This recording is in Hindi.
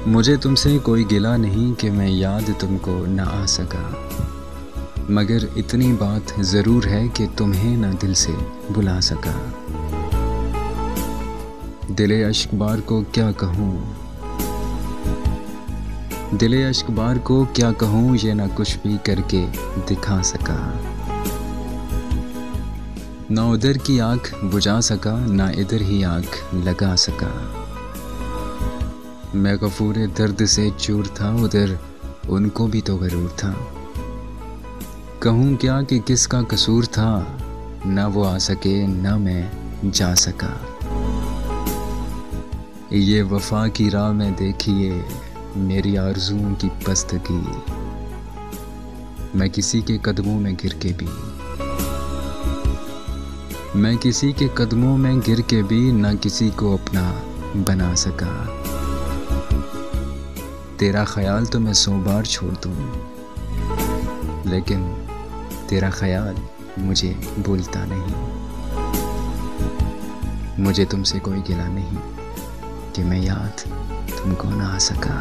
मुझे तुमसे कोई गिला नहीं कि मैं याद तुमको न आ सका, मगर इतनी बात ज़रूर है कि तुम्हें न दिल से बुला सका। दिले अश्क बार को क्या कहूँ, दिले अश्क बार को क्या कहूँ, ये न कुछ भी करके दिखा सका। ना उधर की आँख बुझा सका, ना इधर ही आँख लगा सका। मैं गफूरे दर्द से चूर था, उधर उनको भी तो गरूर था। कहूँ क्या कि किसका कसूर था, ना वो आ सके ना मैं जा सका। ये वफा की राह में देखिए मेरी आरज़ुओं की पस्तगी, मैं किसी के कदमों में गिर के भी, मैं किसी के कदमों में गिर के भी ना किसी को अपना बना सका। तेरा ख्याल तो मैं 100 बार छोड़ दूँ, लेकिन तेरा ख्याल मुझे भूलता नहीं। मुझे तुमसे कोई गिला नहीं कि मैं याद तुमको ना आ सका।